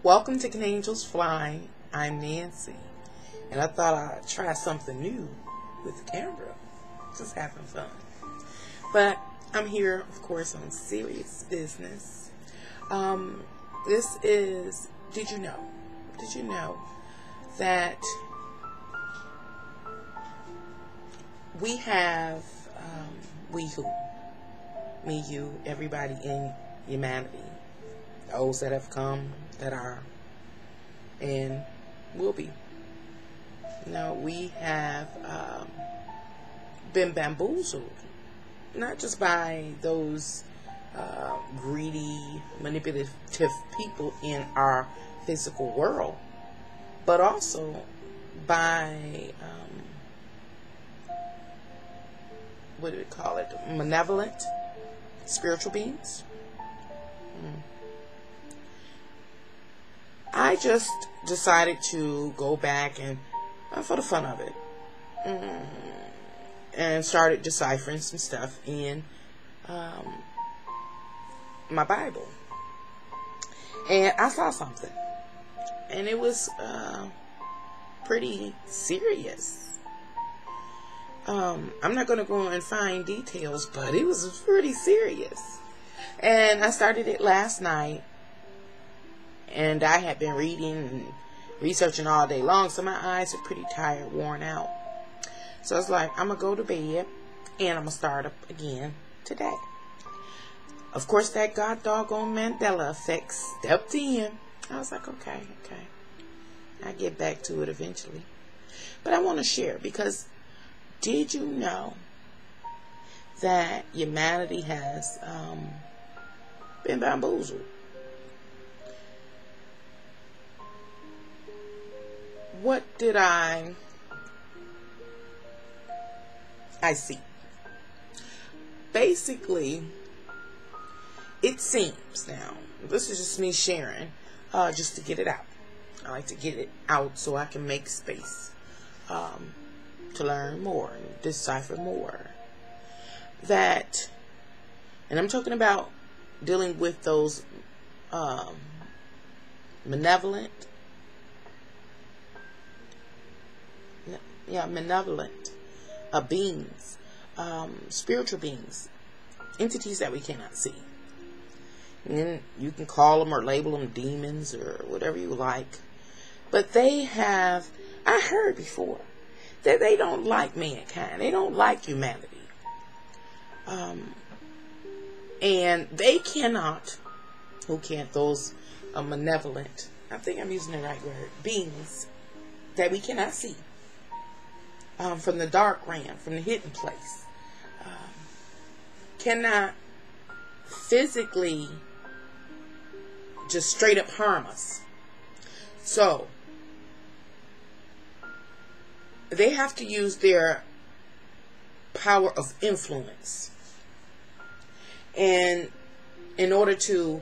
Welcome to Can Angels Fly. I'm Nancy, and I thought I'd try something new with the camera. Just having fun. But I'm here, of course, on serious business. This is, did you know that we have, we who? Me, you, everybody in humanity. Those that have come, that are, and will be. We have been bamboozled, not just by those greedy, manipulative people in our physical world, but also by, what do we call it, malevolent spiritual beings. I just decided to go back and, for the fun of it, and started deciphering some stuff in my Bible. And I saw something, and it was pretty serious. I'm not going to go and find details, but it was pretty serious. And I started it last night. And I had been reading and researching all day long, so my eyes are pretty tired, worn out. So I was like, I'm going to go to bed, and I'm going to start up again today. Of course, that god doggone Mandela effect stepped in. I was like, okay. I'll get back to it eventually. But I want to share, because did you know that humanity has been bamboozled? What did I see? Basically, it seems now, this is just me sharing, just to get it out. I like to get it out so I can make space to learn more and decipher more. That, and I'm talking about dealing with those malevolent beings, spiritual beings, entities that we cannot see. And then you can call them or label them demons or whatever you like. But they have, I heard before, that they don't like mankind. They don't like humanity. And they cannot, who can't, those malevolent, I think I'm using the right word, beings that we cannot see. From the dark realm, from the hidden place, cannot physically just straight up harm us. So they have to use their power of influence, and in order to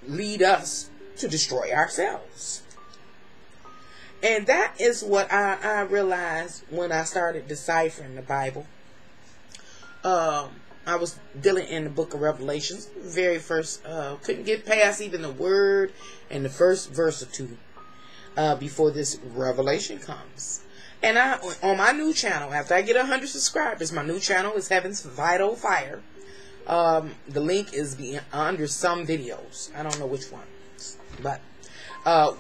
lead us to destroy ourselves. And that is what I realized when I started deciphering the Bible. I was dealing in the book of Revelations. Very first, couldn't get past even the word and the first verse or two before this revelation comes. And on my new channel, after I get 100 subscribers, my new channel is Heaven's Vital Fire. The link is under some videos. I don't know which ones, but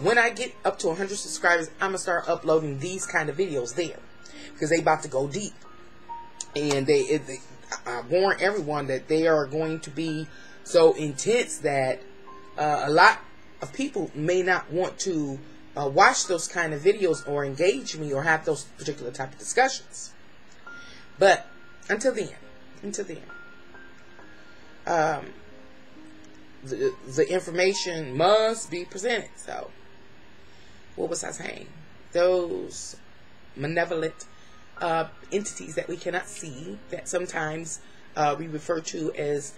when I get up to 100 subscribers, I'm going to start uploading these kind of videos there, because they about to go deep. And I warn everyone that they are going to be so intense that a lot of people may not want to watch those kind of videos or engage me or have those particular type of discussions. But until then, the information must be presented. So, what was I saying? Those malevolent entities that we cannot see, that sometimes we refer to as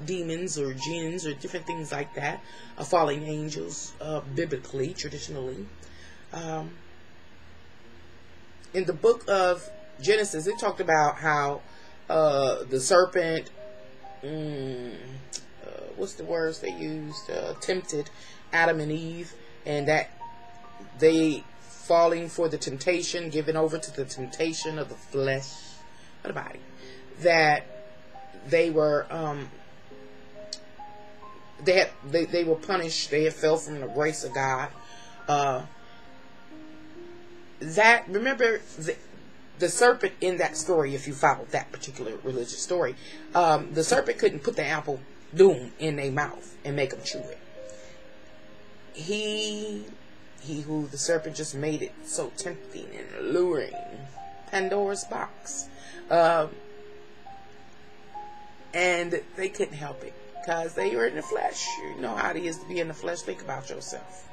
demons or jinns or different things like that, fallen angels, biblically, traditionally. In the book of Genesis, it talked about how the serpent, what's the words they used? Tempted Adam and Eve, and that they falling for the temptation, giving over to the temptation of the flesh, of the body, that they were they were punished. They had fell from the grace of God. That, remember, the serpent in that story, if you followed that particular religious story, the serpent couldn't put the apple doom in their mouth and make them chew it. He who the serpent just made it so tempting and alluring, Pandora's box, and they couldn't help it because they were in the flesh. You know how it is to be in the flesh. Think about yourself.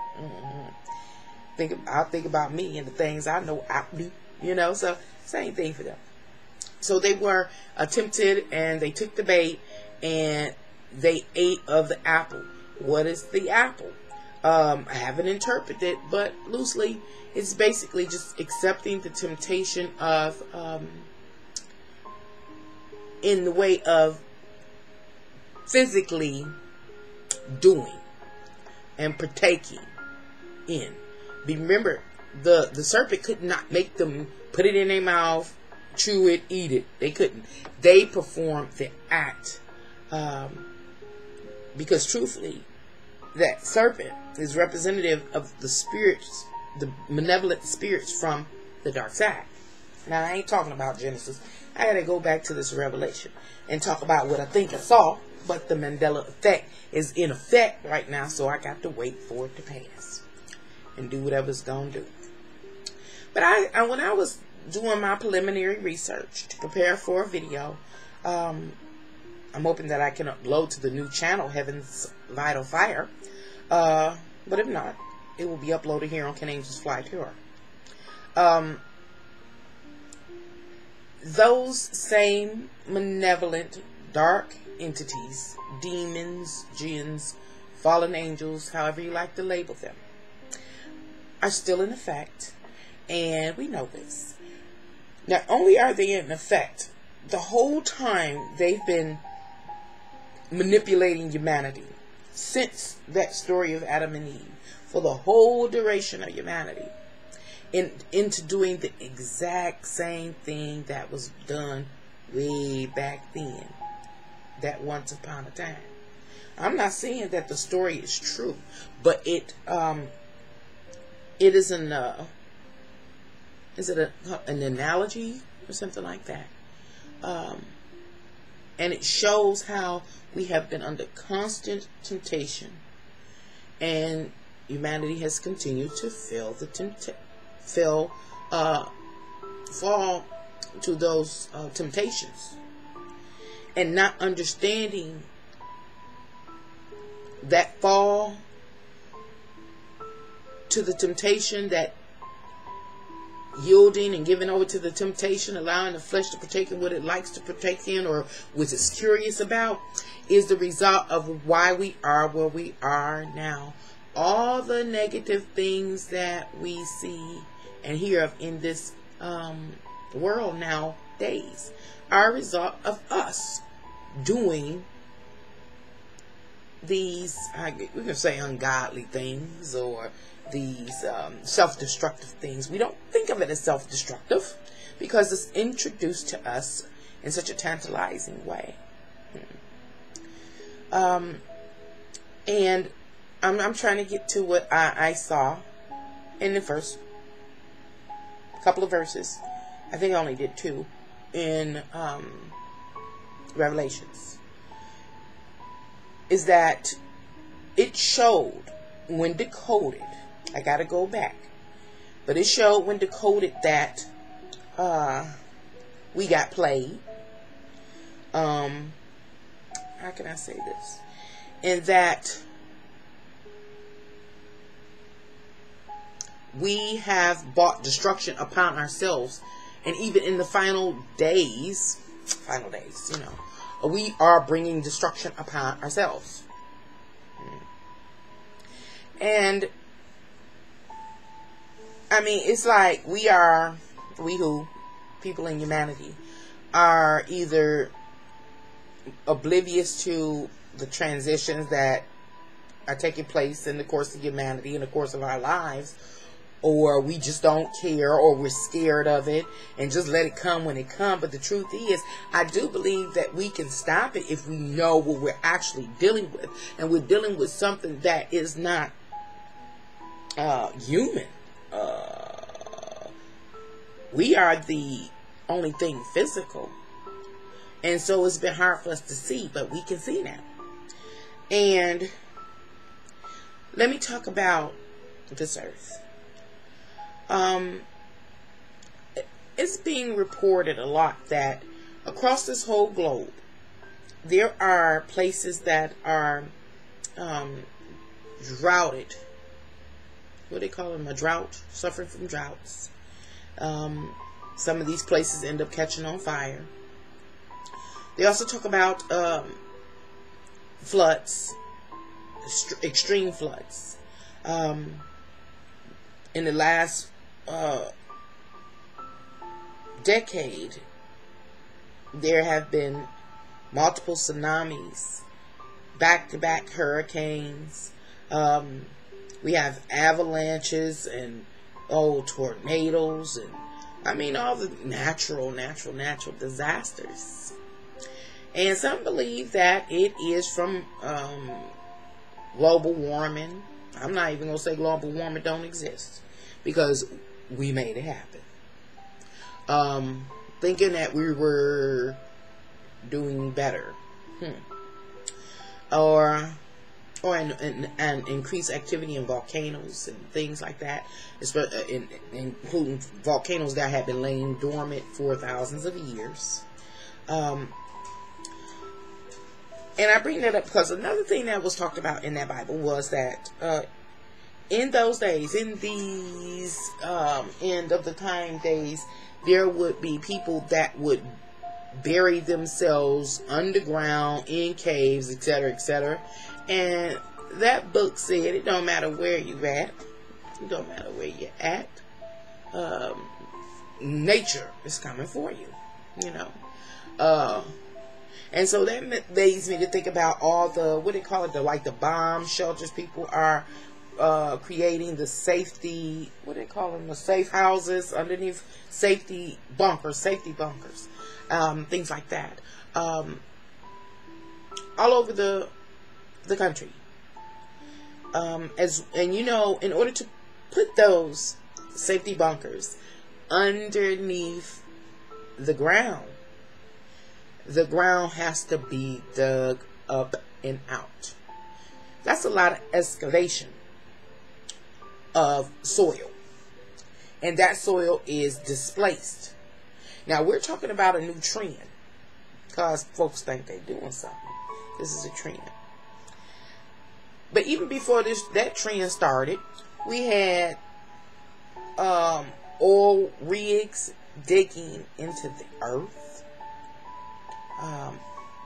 I'll think about me and the things I know I do. You know, so same thing for them. So they were tempted, and they took the bait, and they ate of the apple. What is the apple? I haven't interpreted it, but loosely, it's basically just accepting the temptation of, in the way of physically doing and partaking in. Remember, the serpent could not make them put it in their mouth, chew it, eat it. They couldn't. They performed the act, because truthfully, that serpent is representative of the spirits, the malevolent spirits from the dark side. Now, I ain't talking about Genesis. I got to go back to this Revelation and talk about what I think I saw, but the Mandela effect is in effect right now, so I got to wait for it to pass and do whatever it's going to do. But when I was doing my preliminary research to prepare for a video, I'm hoping that I can upload to the new channel, Heaven's Vital Fire. But if not, it will be uploaded here on Can Angels Fly Tour. Those same malevolent, dark entities, demons, jinns, fallen angels, however you like to label them, are still in effect. And we know this. Not only are they in effect, the whole time they've been manipulating humanity since that story of Adam and Eve, for the whole duration of humanity, into doing the exact same thing that was done way back then, that once upon a time. I'm not saying that the story is true, but it is an analogy or something like that? And it shows how we have been under constant temptation, and humanity has continued to fall to those temptations, and not understanding that fall to the temptation, that yielding and giving over to the temptation, allowing the flesh to partake in what it likes to partake in or what it's curious about, is the result of why we are where we are now. All the negative things that we see and hear of in this world nowadays are a result of us doing these, we can say, ungodly things, or these self-destructive things. We don't think of it as self-destructive because it's introduced to us in such a tantalizing way. And I'm trying to get to what I saw in the first couple of verses. I think I only did 2 in Revelations. Is that it showed, when decoded, I gotta go back, but it showed when decoded that we got played. How can I say this? And that we have brought destruction upon ourselves, and even in the final days, you know, we are bringing destruction upon ourselves. And I mean, it's like people in humanity, are either oblivious to the transitions that are taking place in the course of humanity, in the course of our lives, or we just don't care, or we're scared of it and just let it come when it comes. But the truth is, I do believe that we can stop it if we know what we're actually dealing with, and we're dealing with something that is not human. We are the only thing physical, and so it's been hard for us to see, but we can see now. And let me talk about this earth. It's being reported a lot that across this whole globe, there are places that are droughted. What do they call them? A drought, suffering from droughts. Some of these places end up catching on fire. They also talk about floods, extreme floods. In the last decade, there have been multiple tsunamis, back-to-back hurricanes. We have avalanches and tornadoes, and I mean all the natural disasters. And some believe that it is from global warming. I'm not even going to say global warming don't exist, because we made it happen. Thinking that we were doing better. Or an increased activity in volcanoes and things like that, including volcanoes that have been laying dormant for thousands of years. And I bring that up because another thing that was talked about in that Bible was that in those days, in these end of the time days, there would be people that would bury themselves underground in caves, etc., etc. And that book said it don't matter where you at. It don't matter where you're at. Nature is coming for you, you know. And so that leads me to think about all the, what do they call it, the bomb shelters people are creating, the safety, what do they call them, the safe houses underneath, safety bunkers, things like that, all over the country. And you know, in order to put those safety bunkers underneath the ground has to be dug up and out. That's a lot of excavation of soil. And that soil is displaced. Now, we're talking about a new trend, because folks think they're doing something. This is a trend. But even before that trend started, we had oil rigs digging into the earth,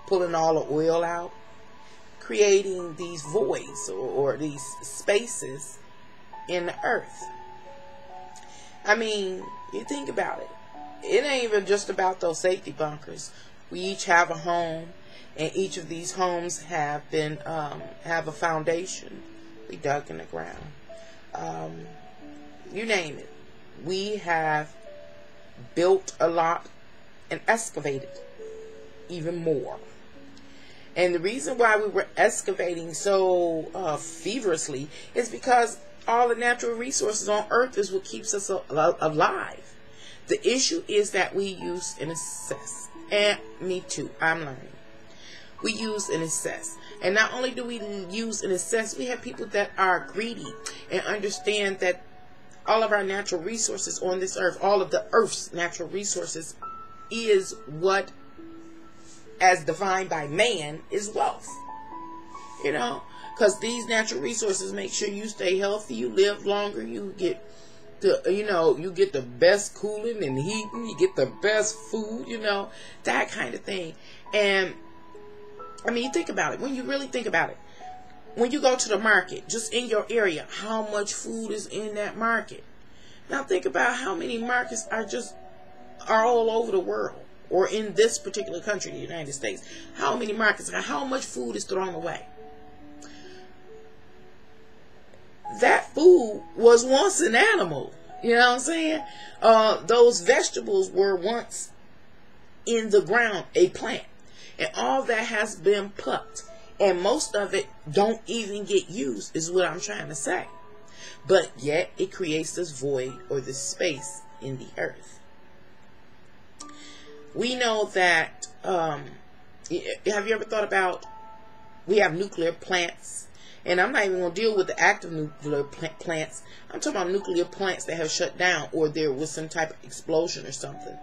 pulling all the oil out, creating these voids or these spaces in the earth. I mean, you think about it. It ain't even just about those safety bunkers. We each have a home, and each of these homes have been have a foundation we dug in the ground. You name it. We have built a lot and excavated even more. And the reason why we were excavating so feverishly is because all the natural resources on earth is what keeps us alive. The issue is that we use and assess. And me too, I'm learning. We use and assess. And not only do we use and assess, we have people that are greedy and understand that all of our natural resources on this earth, all of the earth's natural resources, is what, as defined by man, is wealth. You know, because these natural resources make sure you stay healthy, you live longer, you get you get the best cooling and heating, you get the best food, that kind of thing. And I mean, you think about it. When you really think about it, when you go to the market, just in your area, how much food is in that market? Now think about how many markets are all over the world. or in this particular country, the United States, how many markets and how much food is thrown away. That food was once an animal. You know what I'm saying? Those vegetables were once in the ground, a plant. And all that has been plucked. And most of it don't even get used, is what I'm trying to say. But yet it creates this void or this space in the earth. We know that, have you ever thought about, we have nuclear plants, and I'm not even going to deal with the active nuclear plants. I'm talking about nuclear plants that have shut down, or there was some type of explosion or something.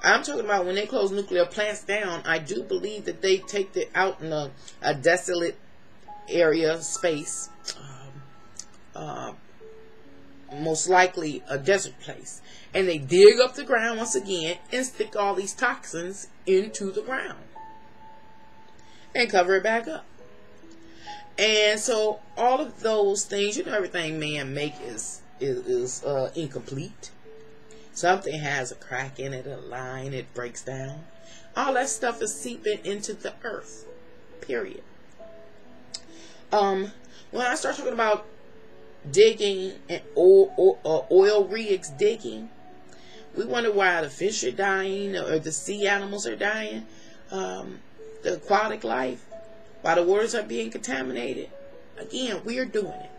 I'm talking about when they close nuclear plants down, I do believe that they take it out in a desolate area, space, most likely a desert place. And they dig up the ground once again and stick all these toxins into the ground and cover it back up. And so all of those things, you know, everything man make is incomplete. Something has a crack in it, a line, it breaks down. All that stuff is seeping into the earth. Period. When I start talking about digging and oil rigs digging, we wonder why the fish are dying or the sea animals are dying, the aquatic life, why the waters are being contaminated. Again, we are doing it.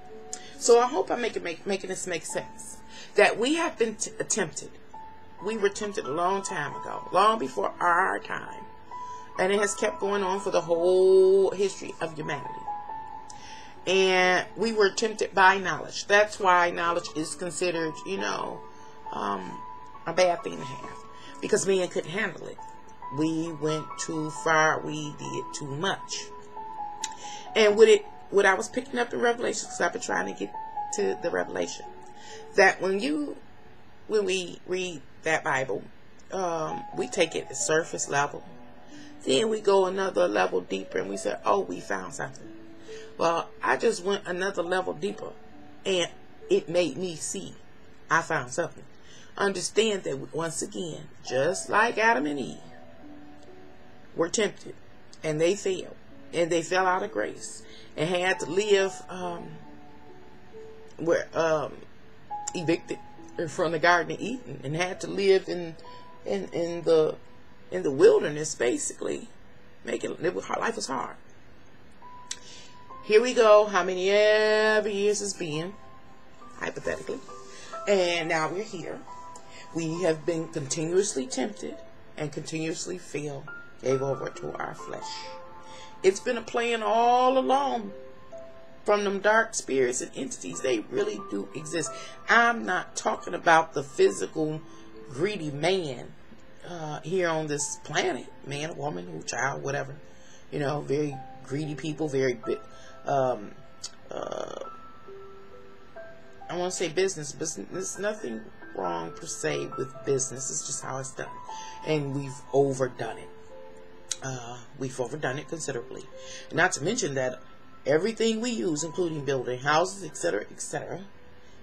So I hope I'm making this make sense. That we have been attempted. We were tempted a long time ago, long before our time. And it has kept going on for the whole history of humanity. And we were tempted by knowledge. That's why knowledge is considered, you know, a bad thing to have. Because man couldn't handle it. We went too far. We did too much. And what I was picking up in Revelation, because I've been trying to get to the Revelation, that when we read that Bible, we take it at surface level. Then we go another level deeper and we say, oh, we found something. Well, I just went another level deeper and it made me see I found something. Understand that once again, just like Adam and Eve were tempted and they failed and they fell out of grace and had to live evicted from the Garden of Eden and had to live in the wilderness, basically. Life was hard. Here we go, how many ever years it's been, hypothetically, and now we're here. We have been continuously tempted and continuously failed, gave over to our flesh. It's been a plan all along from them dark spirits and entities. They really do exist. I'm not talking about the physical greedy man here on this planet, man, woman, or child, whatever. You know, very greedy people, very I want to say business, but there's nothing wrong per se with business. It's just how it's done, and we've overdone it. We've overdone it considerably. Not to mention that everything we use, including building houses, etc.,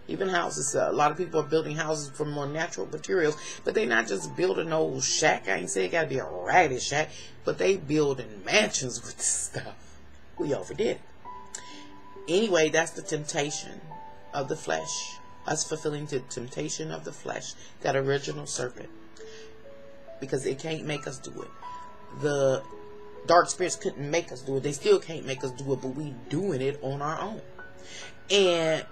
even houses, a lot of people are building houses from more natural materials, but they're not just building no old shack. I ain't say it got to be a raggedy shack, but they building mansions with this stuff. We overdid it. Anyway, that's the temptation of the flesh. Us fulfilling the temptation of the flesh, that original serpent. Because it can't make us do it. The dark spirits couldn't make us do it. They still can't make us do it, but we doing it on our own. And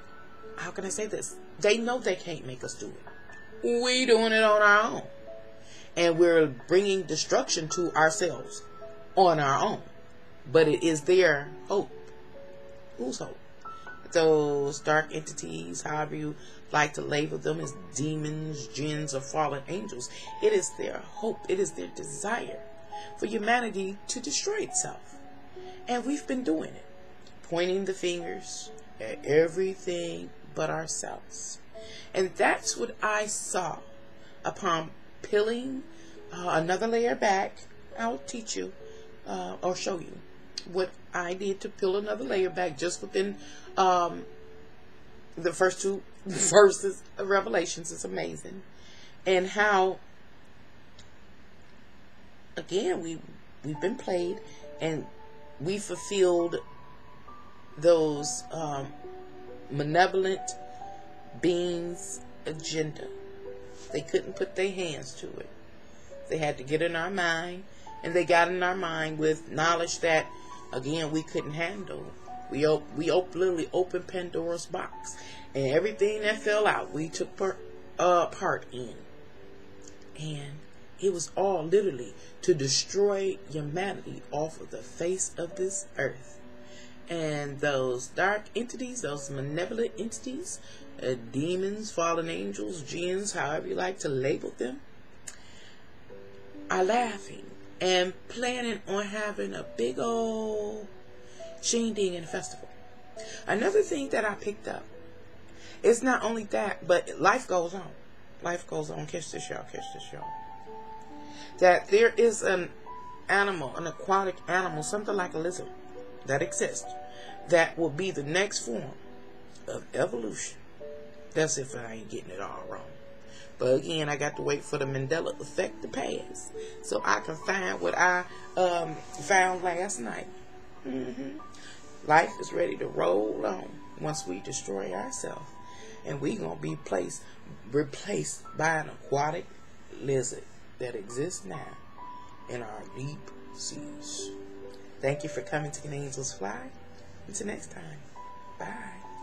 how can I say this? They know they can't make us do it. We doing it on our own. And we're bringing destruction to ourselves on our own. But it is their hope. Whose hope? Those dark entities, however you like to label them, as demons, jinns, or fallen angels. It is their hope. It is their desire for humanity to destroy itself. And we've been doing it. Pointing the fingers at everything but ourselves. And that's what I saw upon peeling another layer back. I'll teach you or show you what I did to peel another layer back just within the first two verses of Revelations. Is amazing. And how again, we've been played, and we fulfilled those malevolent beings' agenda. They couldn't put their hands to it. They had to get in our mind, and they got in our mind with knowledge that, again, we couldn't handle. We literally opened Pandora's box, and everything that fell out, we took part in. And it was all literally to destroy humanity off of the face of this earth. And those dark entities, those malevolent entities, demons, fallen angels, jinns, however you like to label them, are laughing and planning on having a big old shindig and festival. Another thing that I picked up is not only that, but life goes on. Life goes on. Catch this, y'all. Catch this, y'all. That there is an animal, an aquatic animal, something like a lizard, that exists, that will be the next form of evolution. That's if I ain't getting it all wrong. But again, I got to wait for the Mandela effect to pass so I can find what I found last night. Life is ready to roll on once we destroy ourselves. And we going to be replaced by an aquatic lizard that exists now in our deep seas. Thank you for coming to Can Angels Fly. Until next time. Bye.